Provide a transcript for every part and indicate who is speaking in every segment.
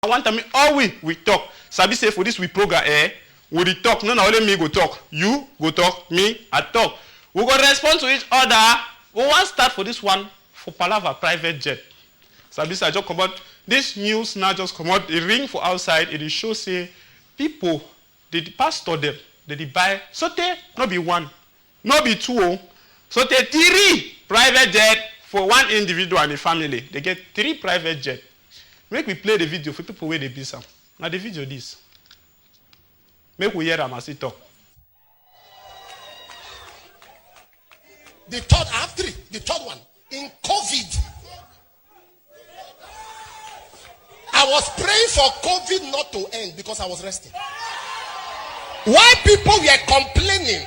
Speaker 1: I want me all we talk. Sabi say for this we program we dey talk. No, only me go talk. You go talk, me I talk. We go respond to each other. We want start for this one for Palava private jet. Sabi say I just come out. This news now just come out. The ring for outside. It show say people they pastor them. They buy so they not be one, not be two. So they 3 private jet for one individual and a family. They get 3 private jet. Make we play the video for people where they be some. Now the video this. Make we hear them as they talk.
Speaker 2: The third, I have 3. The third one in COVID. I was praying for COVID not to end because I was resting. Why people were complaining?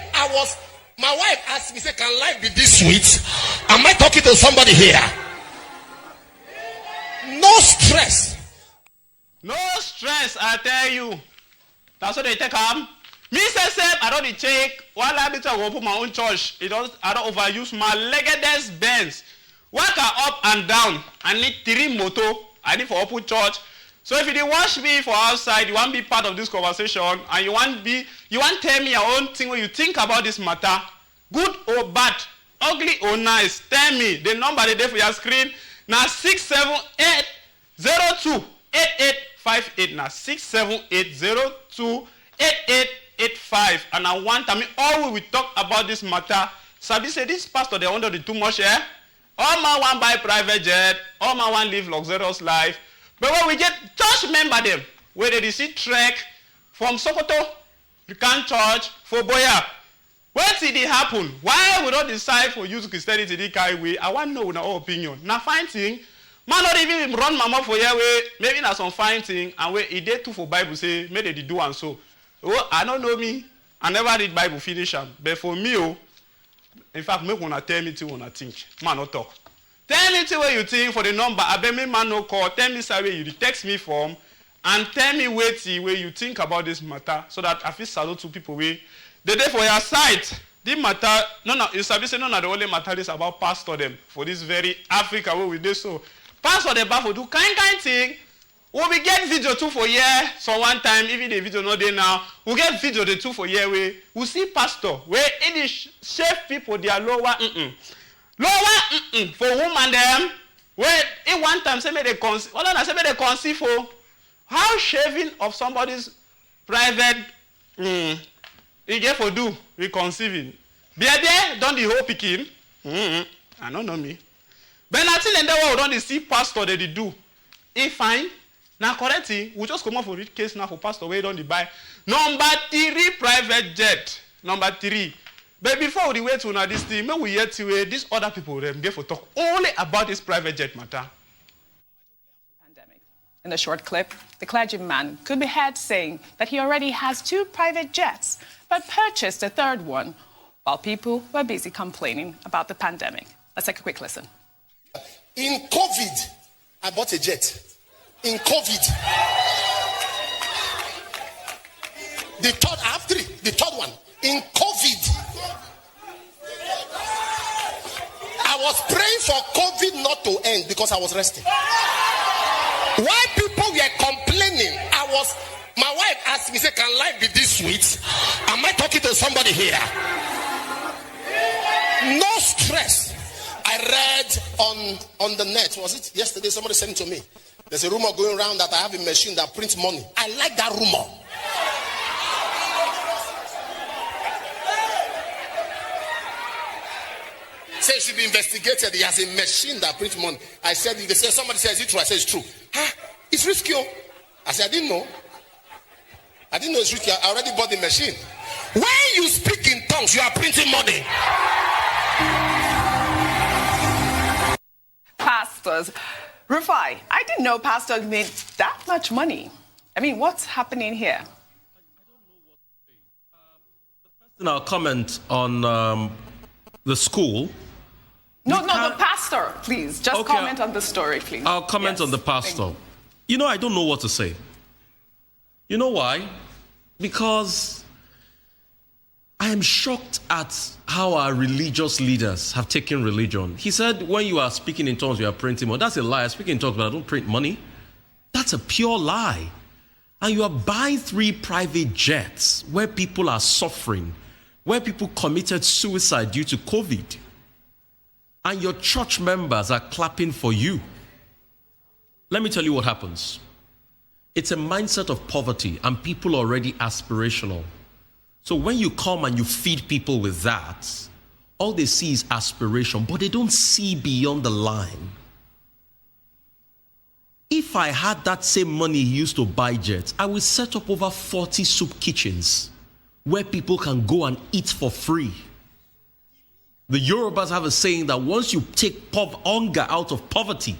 Speaker 2: My wife asked me, say, can life be this sweet? Am I talking to somebody here? No stress.
Speaker 1: No stress, I tell you. That's what they take Me say, I don't check. While I be to open my own church, I don't overuse my leggedest Benz. Work up and down. I need 3 moto. I need for open church. So if you watch me for outside, you want to be part of this conversation, and you want to tell me your own thing when you think about this matter, good or bad, ugly or nice, tell me. The number they there for your screen now 678028858 now 678028885, and I want all we talk about this matter. Sabi say this pastor they want to do too much All man want buy private jet, all man want live luxurious life. But when we get church member them, where they see trek from Sokoto, you can't church for Boya. What did it happen? Why we don't decide for use Christianity the kind way? I want to know our opinion. Now fine thing, man not even run mama for your way, maybe not some fine thing, and where it did too for Bible say, maybe they do and so. Oh, I don't know me. I never read Bible finish them. But for me, in fact, make wanna tell me to wanna think. Man not talk. Tell me what you think for the number. I bet me man no call. Tell me where you text me from, and tell me where you think about this matter, so that I feel salute to people where they there for your side. This matter, you sabi say no, the only matter is about pastor them for this very Africa where we do so. Pastor them back for do kind thing. We get video 2 for year. So one time, even the video not there now, we get video the 2 for year where we see pastor where any chef people they are lower. For woman them, where in one time say me they conceive. Well, I say me they conceive for how shaving of somebody's private you get for do reconceiving. Be there, don't the whole picking. I don't know me. But until in the world don't they see pastor they do. If fine, now correct we just come up for this case now for pastor where don't they buy number 3 private jet. Number 3. But before we wait to know this thing, we hear to these other people them get for talk only about this private jet matter.
Speaker 3: Pandemic. In the short clip, the clergyman could be heard saying that he already has 2 private jets, but purchased a 3rd one while people were busy complaining about the pandemic. Let's take a quick listen.
Speaker 2: In COVID, I bought a jet. In COVID. The third, I have 3. The 3rd one. In COVID. I was praying for COVID not to end because I was resting. Why people were complaining? My wife asked me, say, can life be this sweet? Am I talking to somebody here? No stress. I read on the net, was it yesterday? Somebody sent it to me. There's a rumor going around that I have a machine that prints money. I like that rumor. Say it should be investigated. He has a machine that prints money. I said, they say somebody says it's true. I said it's true. It's risky. I said I didn't know. I didn't know it's risky. I already bought the machine. When you speak in tongues, you are printing money.
Speaker 3: Pastors. Rufai, I didn't know pastors made that much money. I mean, what's happening here?
Speaker 4: I'll comment on the school.
Speaker 3: No, the pastor, please. Just comment on the story, please.
Speaker 4: I'll comment on the pastor. You know, I don't know what to say. You know why? Because I am shocked at how our religious leaders have taken religion. He said, when you are speaking in tongues, you are printing money. That's a lie. I speak in tongues, but I don't print money. That's a pure lie. And you are buying 3 private jets where people are suffering, where people committed suicide due to COVID. And your church members are clapping for you. Let me tell you what happens. It's a mindset of poverty, and people are already aspirational. So when you come and you feed people with that, all they see is aspiration, but they don't see beyond the line. If I had that same money he used to buy jets, I would set up over 40 soup kitchens where people can go and eat for free. The Yorubas have a saying that once you take hunger out of poverty,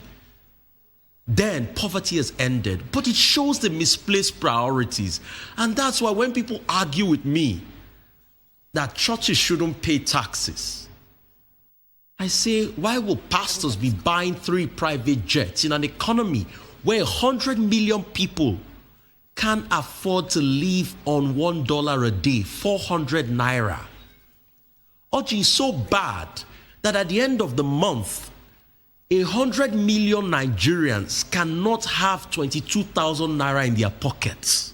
Speaker 4: then poverty has ended. But it shows the misplaced priorities. And that's why when people argue with me that churches shouldn't pay taxes, I say, why will pastors be buying 3 private jets in an economy where 100 million people can't afford to live on $1 a day, 400 naira? Oji is so bad that at the end of the month, 100 million Nigerians cannot have 22,000 naira in their pockets.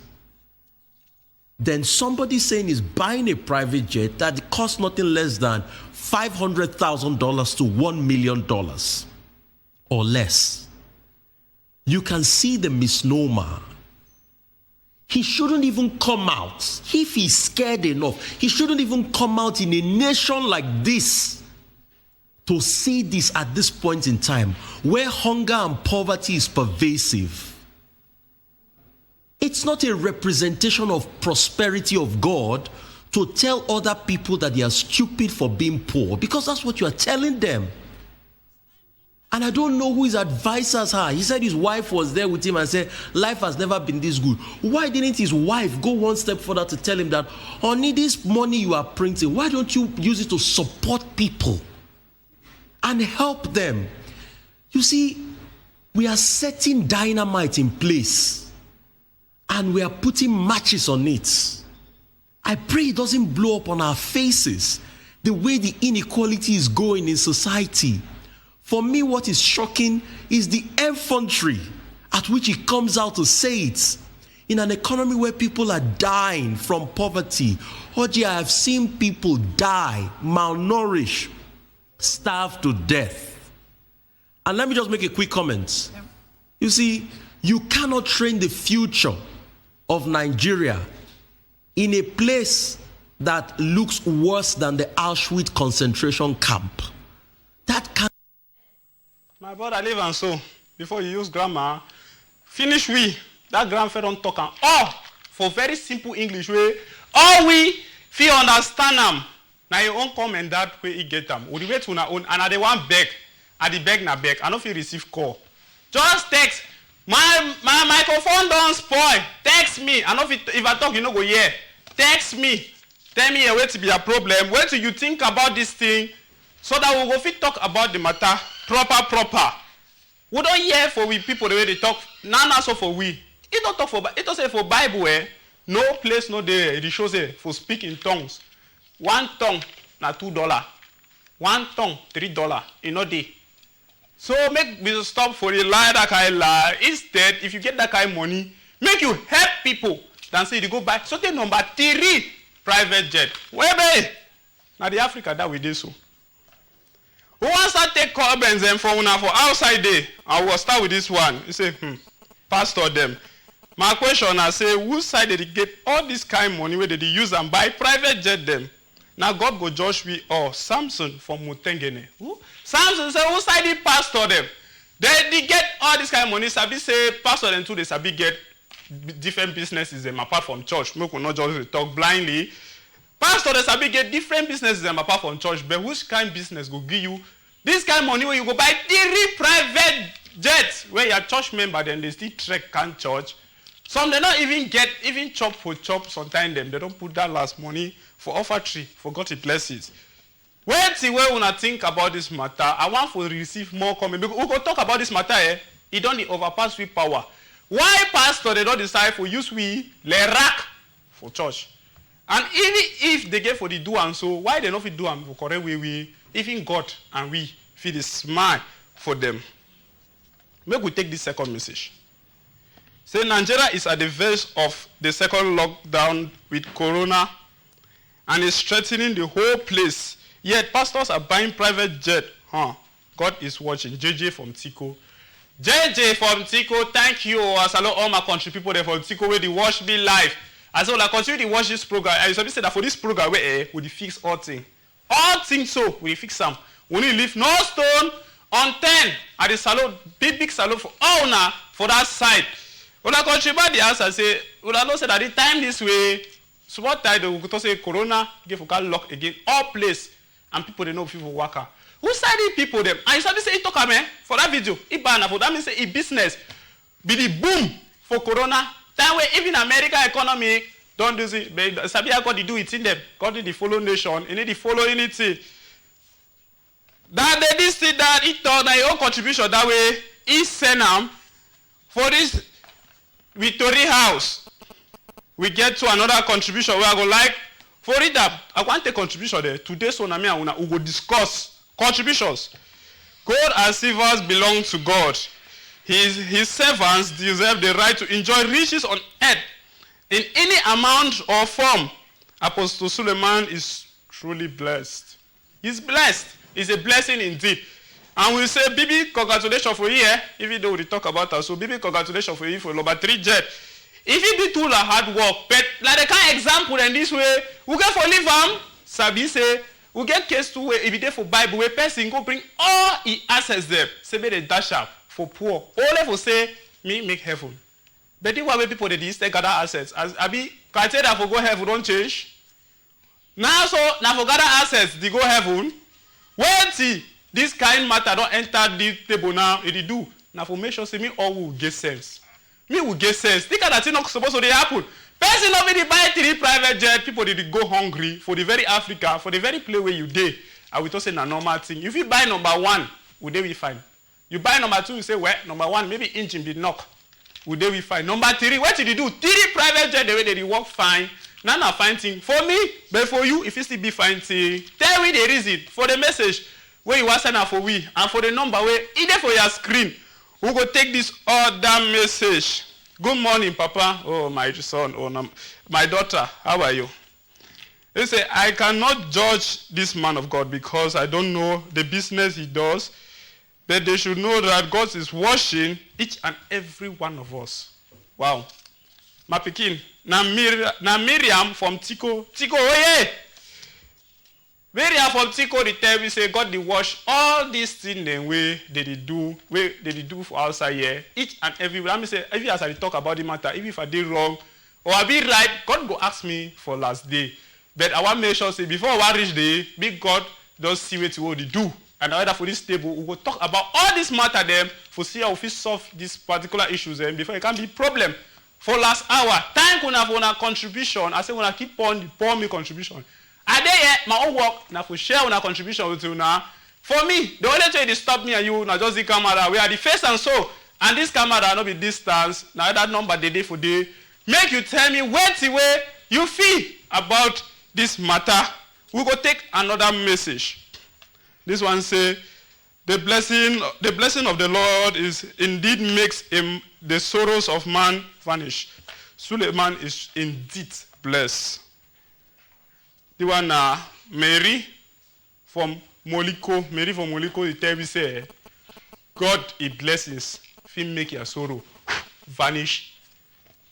Speaker 4: Then somebody saying is buying a private jet that costs nothing less than $500,000 to $1 million or less. You can see the misnomer. He shouldn't even come out. If he's scared enough, he shouldn't even come out in a nation like this to say this at this point in time where hunger and poverty is pervasive. It's not a representation of prosperity of God to tell other people that they are stupid for being poor, because that's what you are telling them. And I don't know who his advisors are. He said his wife was there with him and said, life has never been this good. Why didn't his wife go one step further to tell him that, honey, this money you are printing, why don't you use it to support people and help them? You see, we are setting dynamite in place and we are putting matches on it. I pray it doesn't blow up on our faces the way the inequality is going in society. For me, what is shocking is the effrontery at which he comes out to say it. In an economy where people are dying from poverty. Oji, I have seen people die, malnourished, starved to death. And let me just make a quick comment. Yeah. You see, you cannot train the future of Nigeria in a place that looks worse than the Auschwitz concentration camp. That can.
Speaker 1: My brother live and so, before you use grammar, finish we, that grandfather don't talk and all for very simple English way, all we feel understand them. Now your own come and that way you get them. We wait to our own, and I they want beg, and the beg na beg, I don't feel receive call. Just text, my microphone don't spoil, text me, I know if I talk you no go hear, text me, tell me where to be a problem, where do you think about this thing, so that we go fit talk about the matter proper. We don't hear for we people the way they talk. None so for we. It don't talk for. It don't say for Bible. No place, no day. It shows for speak in tongues. 1 tongue na $2. 1 tongue $3. In a day. So make me stop for the lie that kind lie. Instead, if you get that kind of money, make you help people. Then say you go buy. So take number 3 private jet. Where be? Now the Africa that we do so. Who wants to take comments and for outside there? I will start with this one. You say, pastor them. My question I say, whose side did they get all this kind of money where did they use and buy private jet them? Now God go judge we all. Samson from Mutengene. Who? Samson say, whose side did pastor them? They get all this kind of money. Sabi say, pastor them too, they sabi get different businesses them apart from church. We could not just talk blindly. Pastor, they sabi get different businesses apart from church, but which kind of business go give you this kind of money where you go buy 3 private jets where your church member then they still trek can church. Some they not even get even chop for chop. Sometimes them they don't put that last money for offertory. For God to bless it. Wait till when I think about this matter, I want to receive more comment because we go talk about this matter. It don't overpass with power. Why pastor they don't decide for use we le rack for church? And even if they get for the do and so, why they not fit do and for correct way we, even God and we feel the smile for them. Make we take this second message. Say Nigeria is at the verge of the second lockdown with corona and is threatening the whole place. Yet pastors are buying private jet. God is watching. JJ from Tico. JJ from Tico, thank you. I salute all my country people there from Tico where they watch me live. As well, I continue to watch this program. I used to say that for this program, we fix all things. All things so, we fix them. We need to leave no stone unturned. And the salute, big salute for all now, for that side. When I contribute the answer, say, when I know say that the time this way, so what time they will say corona, give a lock again, all place, and people they know people worker. Who said the people them? And you sabi say it talk for that video. It ban for that means say it business be the boom for corona. That way even American economy don't do it. But sabi how God do it in them. God did the follow nation. You need to follow anything. That they did see that it thought that your own contribution that way is send them for this Victory House. We get to another contribution where I go like for it up. I want the contribution there. Today so na me and we go discuss contributions. Gold and silver belong to God. His servants deserve the right to enjoy riches on earth in any amount or form. Apostle Suleiman is truly blessed. He's blessed. It's a blessing indeed. And we say, Bibi, congratulations for you, even though we talk about us. So, Bibi, congratulations for you for number 3 jet. If it be too hard work, but like the kind of example in this way, we get for live Sabi say, we get case to where if you for Bible, where person go bring all he assets there. Say be the dash out for poor. All for say me make heaven. But the way people they still gather assets. As I be criteria for go heaven don't change. Now so now for gather assets they go heaven. When this kind matter don't enter the table now, it do. Now for make sure say me all will get sense. Me will get sense. Think that thing not supposed to happen. Person not really buy 3 private jet, people they go hungry for the very Africa, for the very place where you dey. I will just say a normal thing. If you buy number 1, would they be fine? You buy number 2, you say, well, number 1, maybe engine be knock. Would they be fine? Number 3, what did you do? 3 private jet, the way they work fine. Now not fine thing. For me, but for you, if it still be fine thing, tell me the reason for the message where you want to send out for we, and for the number where either for your screen, we go take this other message. Good morning, Papa. Oh, my son. Oh, no. My daughter. How are you? They say, I cannot judge this man of God because I don't know the business he does. But they should know that God is watching each and every one of us. Wow. My pikin. Na Miriam from Tico. Tico, oh yeah. Miriam from Tico, they tell me, say, God, they watch all these things the way they do for outside here. Each and every, let me say, every as I talk about the matter, even if I did wrong or I be right, God go ask me for last day. But I want to make sure, say, before I reach the big God, don't see what they do. And either for this table, we will talk about all this matter them for see how we solve these particular issues before it can be problem. For last hour, thank you for our contribution. I say, when I keep on, pour me contribution. I dey my own work now for share our contribution with you now. For me, the only thing they stop me and you now just the camera. We are the face and so, and this camera not be distance. Now that number they day for day. Make you tell me what the way you feel about this matter. We go take another message. This one say, the blessing of the Lord is indeed makes the sorrows of man vanish. Suleiman is indeed blessed. The one Mary from Moliko. Mary from Moliko, the tell me say, God in blessings, if he make your sorrow vanish,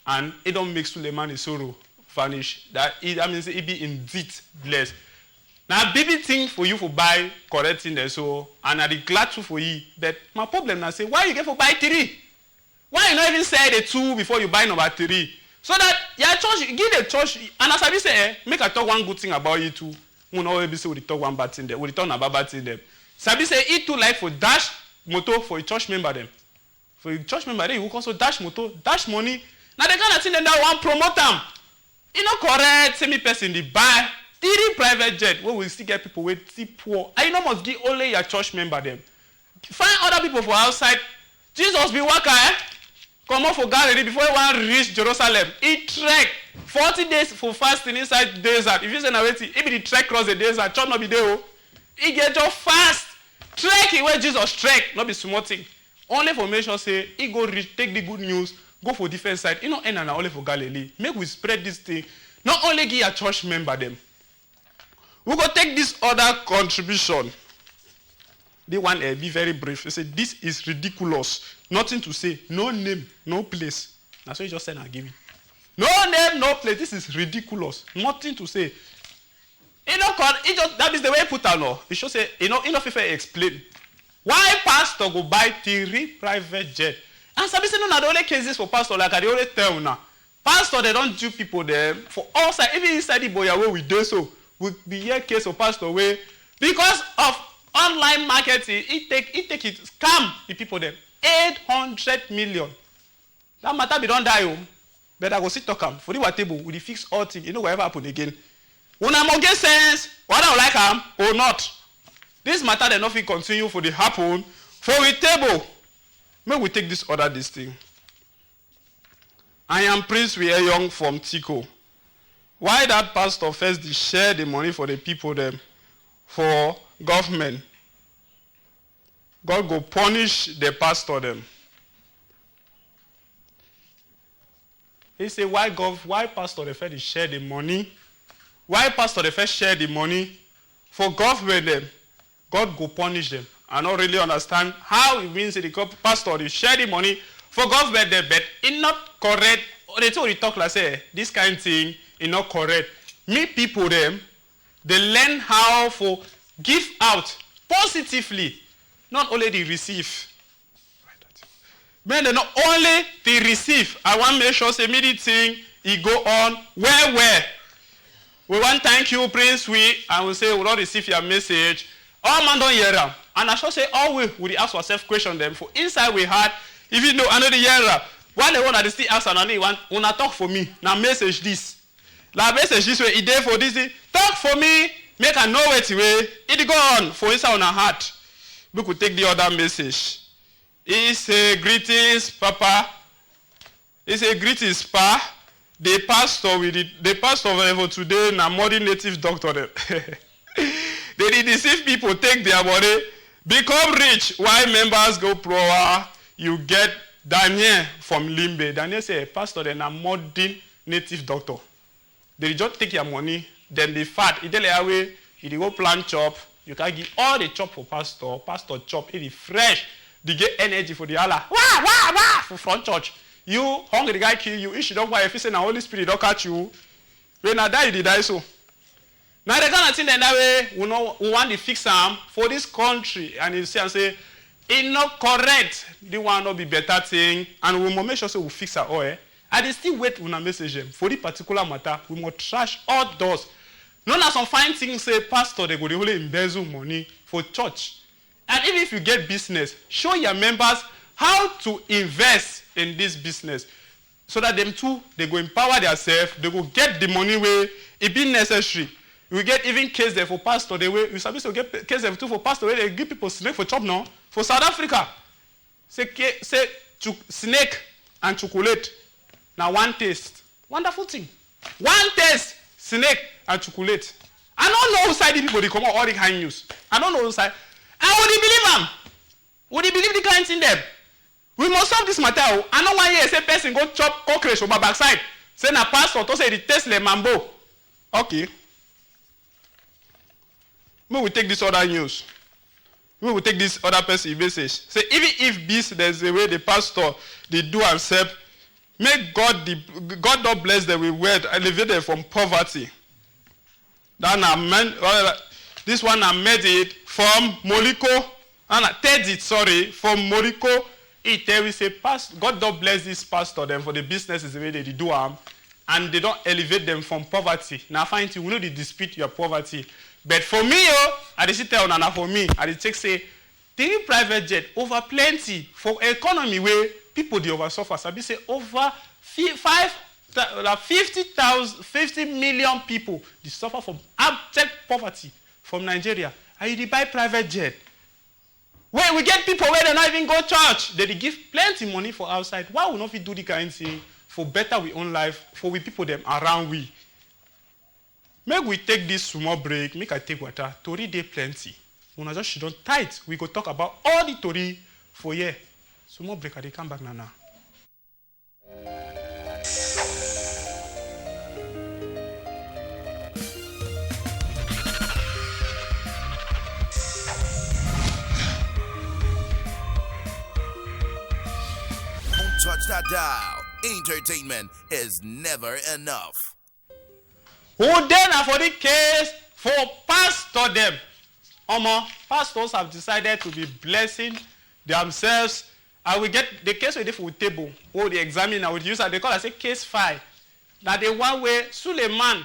Speaker 1: and it don't make Suleiman his sorrow vanish. That means it be indeed blessed. Now, baby thing for you for buy correct thing there, so and I be glad to for you. But my problem now say, why you get for buy 3? Why you not even say the 2 before you buy number 3? So that your church, give the church, and as I say, make I talk one good thing about you too. We not always say we talk one bad thing there, we talk about bad thing there. Sabi say it too like for dash motor for a church member them. For a church member, they will also dash motor, dash money. Now they kind of thing that one promote them. You know correct, semi person they buy 3 private jet where we still get people with poor. And you know must give only your church member them. Find other people for outside. Jesus be worker, come on for Galilee before you want to reach Jerusalem. He trek 40 days for fasting inside the desert. If you say now wait, he be the trek across the desert, church not be there. He get just fast. Trek where Jesus trek, not be small thing. Only for make sure say he go reach, take the good news go for different side. You know, and only for Galilee. Make we spread this thing. Not only give a church member them. We go take this other contribution. They want to be very brief. They say, this is ridiculous. Nothing to say. No name, no place. That's what you just said and give it. No name, no place. This is ridiculous. Nothing to say. You know, that is the way he put out law. It should say, if I explain. Why pastor go buy 3 private jet? And some say, no, the only cases for pastor, like I already tell now. Pastor, they don't do people there. For all sides, even inside the boy where we do so, will be here case of pastor where, because of online marketing, it scam the people there. 800 million. That matter be don't die home. But I go sit talk am. For the table, we fix all things. You know whatever happen again. When I'm get sense, whether I like am or not. This matter they not fit continue for the happen. For the table. May we take this other this thing. I am Prince Young from Tico. Why that pastor first share the money for the people them for government? God go punish the pastor them. He say why pastor the first share the money? Why pastor the first share the money for government them? God go punish them. I don't really understand how it means the pastor they share the money for government them, but it's not correct. They told you talk like say this kind of thing is not correct. Me people them, they learn how to give out positively, not only they receive. Men they not only they receive. I want to make sure say me thing it go on where. We want thank you, Prince. And we say we don't receive your message. All man don't hear them. And I should say all we ask ourselves question them. For inside we had, even though I know the hear one the one that still ask another one, wanna talk for me. Now message this. Now message this way, it there for this. Talk for me, make I know it way. It go on for inside on our heart. We could take the other message. He say greetings, Papa. He say greetings, Pa. The pastor with the pastor for today na modern native doctor. They deceive people, take their money, become rich. Why members go poor? You get Daniel from Limbe. Daniel say, pastor, then a modern native doctor. They just take your money, then they fat. It tell away, they go plant chop. You can give all the chop for pastor. Pastor chop, it is fresh. They get energy for the Allah. Wah, for front church. You hungry guy kill you. If you don't want, if you say the Holy Spirit don't catch you, when I die, you die so. Now the kind of thing that way we want to fix them for this country, and you say, it's not correct. They want to be better thing, and we must make sure so we fix our oil. And they still wait on a message for the particular matter. We must trash all those. None of some fine things say pastor they go the only embezzle money for church. And even if you get business, show your members how to invest in this business, so that them too they go empower themselves. They go get the money where it be necessary. We get even case there for pastor. We supposed to get case there too for pastor where they give people snake for chop now. For South Africa, say snake and chocolate. Now one taste. Wonderful thing. One taste, snake and chocolate. I don't know who side the people they come out all the kind news. I don't know who side. And would you believe them? Would you believe the kind in them? We must solve this matter. I know one year say person go chop cockroach on my backside. Say na pastor to say the taste le mambo. Okay. We will take this other news. We will take this other person message. Say even if this there's a way the pastor they do accept, make God not bless them with wealth, elevate them from poverty. This one I made it from Moliko. And I take it, from Moliko. It tell we say, God don't bless this pastor them for the businesses the way they do them, and they don't elevate them from poverty. Now find you, we know they dispute your poverty. But for me, I just tell Nana for me, I just take say, 3 private jet over plenty for economy where people they over suffer. So I say over 50 million people they suffer from abject poverty from Nigeria. And you buy private jet. Where we get people where they not even go church, they give plenty money for outside. Why would not we do the kind of thing for better we own life, for we people them around we? Make we take this small break, make I take water. Tori dey plenty. When I just she don't tight, we go talk about all the Tori for here. Small break, I dey come back now.
Speaker 5: Dial. Entertainment is never enough.
Speaker 1: Who then are for the case for pastor them? Pastors have decided to be blessing themselves. I will get the case with the table. Or the examiner would use, they call it a case file. That the one where Suleiman,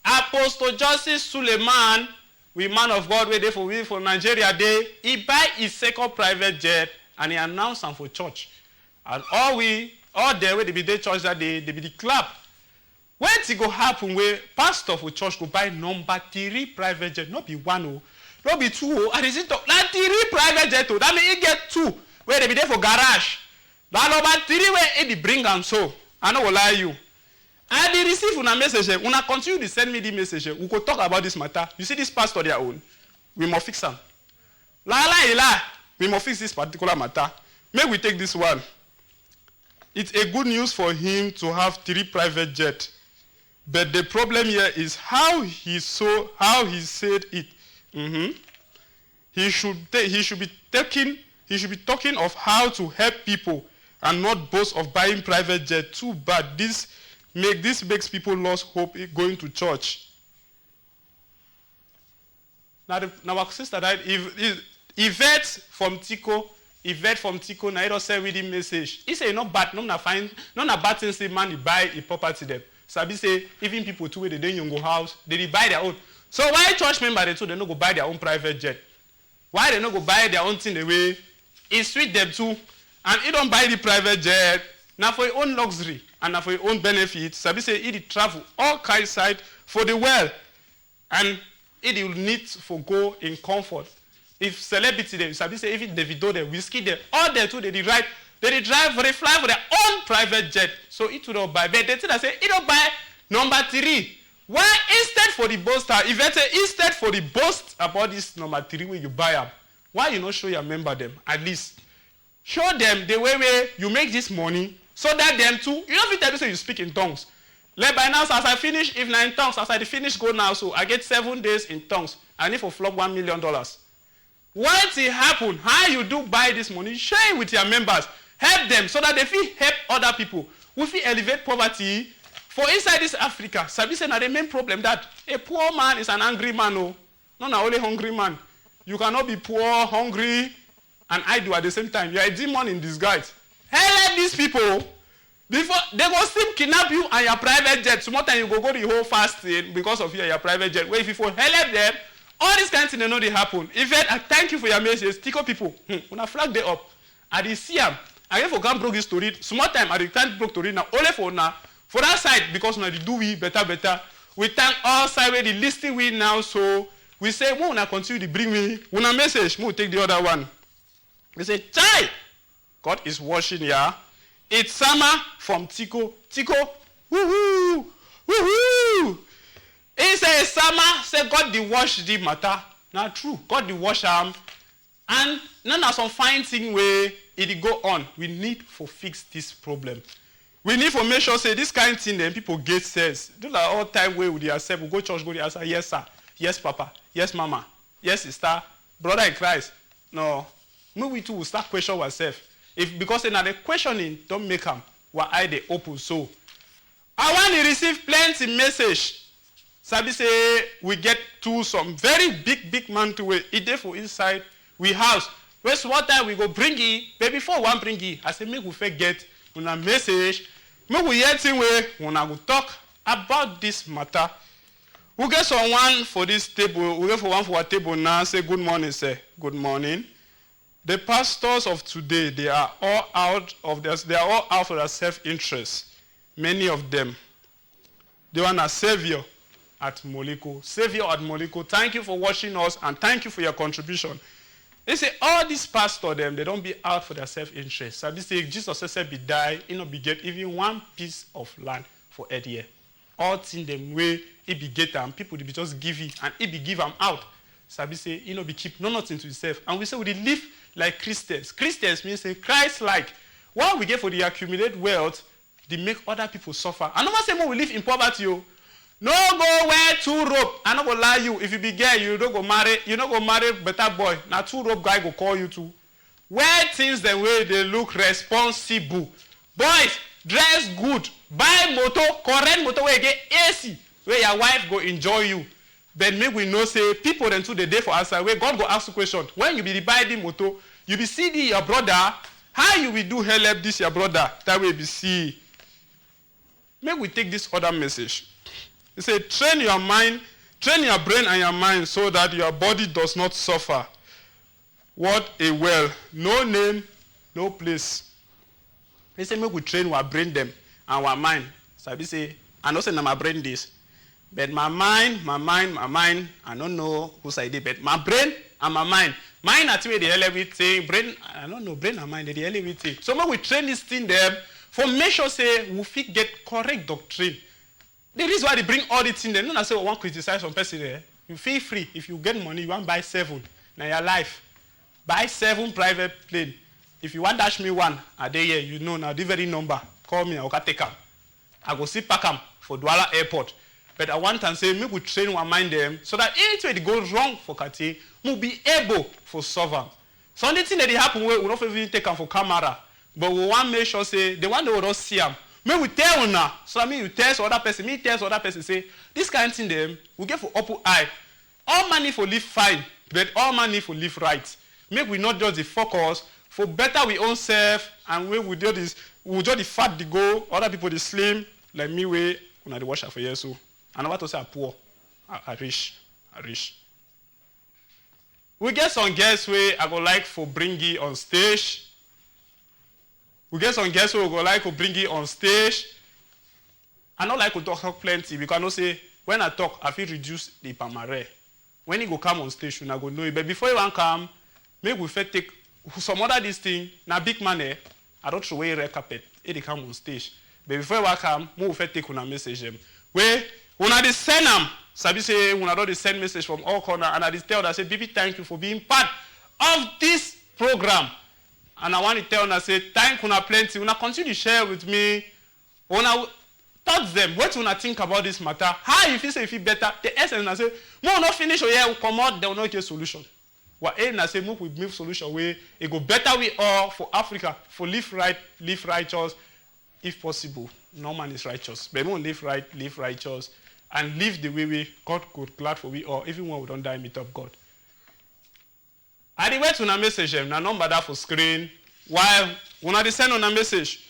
Speaker 1: Apostle Justice Suleiman, we man of God, where they for Nigeria, he buy his second private jet and he announced them for church. And all there where they be the church that they be the club. When it go happen where pastor for church go buy number 3 private jet, not be 1, not be 2, and is it like 3 private jet? That means he get 2 where they be there for garage. That number 3 where they bring them so. I know will lie you. And they receive una message. When I continue to send me the message, we could talk about this matter. You see this pastor their own. We must fix them. We must fix this particular matter. May we take this one. It's a good news for him to have 3 private jets. But the problem here is how he said it. He should be talking of how to help people and not boast of buying private jet. Too bad. This makes people lose hope going to church. Now our sister died. Yvette from Tico, now he don't say with him message. He say not bad, not bad things say man he buy a property them. Sabi say even people too where they don't go house, they buy their own. So why church member they too they no go buy their own private jet? Why they no go buy their own thing the way? It's sweet them too, and he don't buy the private jet. Now for your own luxury and now for your own benefit, Sabi say he travel all kinds side for the well, and he will need for go in comfort. If celebrity them, Sabi say even Davido them, Whiskey them, all they too they drive, they fly for their own private jet. So it will not buy. But they say he don't buy number 3. Why instead for the boast? Instead for the boast about this number 3 when you buy them, why you not show your member them at least? Show them the way where you make this money, so that them too. You don't tell me say you speak in tongues. Like by now, as I finish, if 9 tongues, as I finish go now, so I get 7 days in tongues. I need for flop $1 million. What it happen? How you do buy this money? Share it with your members. Help them so that they feel help other people. We feel elevate poverty. For inside this Africa, Sabi say na the main problem that a poor man is an angry man. No, not only hungry man. You cannot be poor, hungry, and idle at the same time. You are a demon in disguise. Help these people. Before they go still kidnap you and your private jet. Tomorrow time you go the whole fasting because of your private jet. Where if you help them, all these kinds of things they know they happen. In fact, I thank you for your message. Tico people, when I flag them up, I did see them. I get for come broke this story. Small time I can't broke to read now. Only for now. For that side, because now they do we better. We thank all side where they listing we now. So we say, we wanna continue to bring me. When a message, we take the other one. We say, Chai, God is watching ya. It's summer from Tico. Tico, woohoo, woohoo. He say summer, say God the wash the matter. Now true, God the wash and none of some fine thing where it go on. We need to fix this problem. We need to make sure say this kind of thing then people get says. Do like all time way with yourself. We go church, go to answer, yes sir, yes papa, yes mama, yes sister, brother in Christ. No, we too will start question ourselves. If because now the questioning don't make them, why I they open so. I want to receive plenty message. Sabi say we get to some very big man to wait. It there for inside we house. Where's what time we go bring it? But before one bring it, I say make we forget on a message. Make we hear thing way when I go talk about this matter. We get someone for this table. We get for one for our table now. Say good morning, sir. Good morning. The pastors of today, they are all out for their self-interest. Many of them. They want a savior at Moliko. Savior at Moliko. Thank you for watching us and thank you for your contribution. They say all these pastors, they don't be out for their self-interest. So they say if Jesus said be die, he not be get even one piece of land for a year. All things them way he be get them, people they be just give it and he be give them out. So they say he not be keep nothing to himself. And we say we live like Christians. Christians means say Christ-like. What we get for the accumulate wealth, they make other people suffer. And no matter say we live in poverty. No go wear 2 rope. I not go lie you. If you be gay, you don't go marry. You don't go marry better boy. Now 2 rope guy go call you too. Wear things the way they look responsible. Boys, dress good. Buy motor, current motor where you get AC, where your wife go enjoy you. But make we know say people then to the day for answer where God go ask you question. When you be buy the motor, you be see the your brother, how you will do help this your brother? That way be see. Make we take this other message. It say train your mind, train your brain and your mind so that your body does not suffer. What a well. No name, no place. They say make we train our brain them and our mind. So I say, I know say na my brain this. But my mind, I don't know who say it, but my brain and my mind. Mind at where they hell everything. Brain, I don't know, brain and mind, they hell everything. So when we train this thing them, for make sure say we fit get correct doctrine. The reason why they bring all the things, they don't say we want to criticize some person there. You feel free. If you get money, you want to buy 7. Now your life. Buy 7 private plane. If you want dash me 1, a day here, you know now the very number. Call me, I will take them. I go see pack them for Douala Airport. But I want to say, maybe we train one mind them so that anything that goes wrong for Kati, we'll be able to solve them. So anything that happen, we don't even take them for camera. But we want to make sure, say, the one that will not see them. Maybe we tell you now. So I mean, you tell other person, me tell other person, say, this kind of thing them, we get for open eye. All money for live fine, but all money for live right. Make we not just the focus, for better we own self, and we do this, we just the fat the go, other people the slim, like me way, when I wash for years so. I never to say I'm poor, I rich. We get some guests where I go like for bring it on stage. We get some guests where we go like to bring it on stage. I don't like to talk plenty because I know say when I talk, I feel reduce the pamare. When he go come on stage, you go know it. But before you want come, maybe we first take some other this thing. Now big money, I don't throw away red carpet. They come on stage. But before you want come, we first take una message them. Where when I send them, Sabi say when I don't send message from all corners, and I tell them, I say, baby, thank you for being part of this program. And I want to tell them, I say, thank you plenty. When I continue to share with me, when I touch them, what when I think about this matter, how you feel say you feel better, the essence I say, we will not finish or yeah, we come out, they will not get solution. What I say, we make solution where it go better we all for Africa, for live right, live righteous, if possible. No man is righteous. But we won't live right, live righteous, and live the way we God could glad for we all, even when we don't die, meet up God. I wait to a message, na number that for screen, while when I send on a message,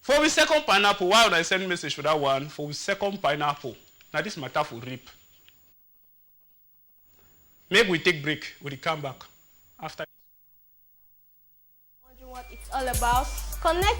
Speaker 1: for we second pineapple, while I send message for that one, for we second pineapple, now this matter for rip. Maybe we take break, we'll come back after.
Speaker 6: Wondering what it's all about? Connect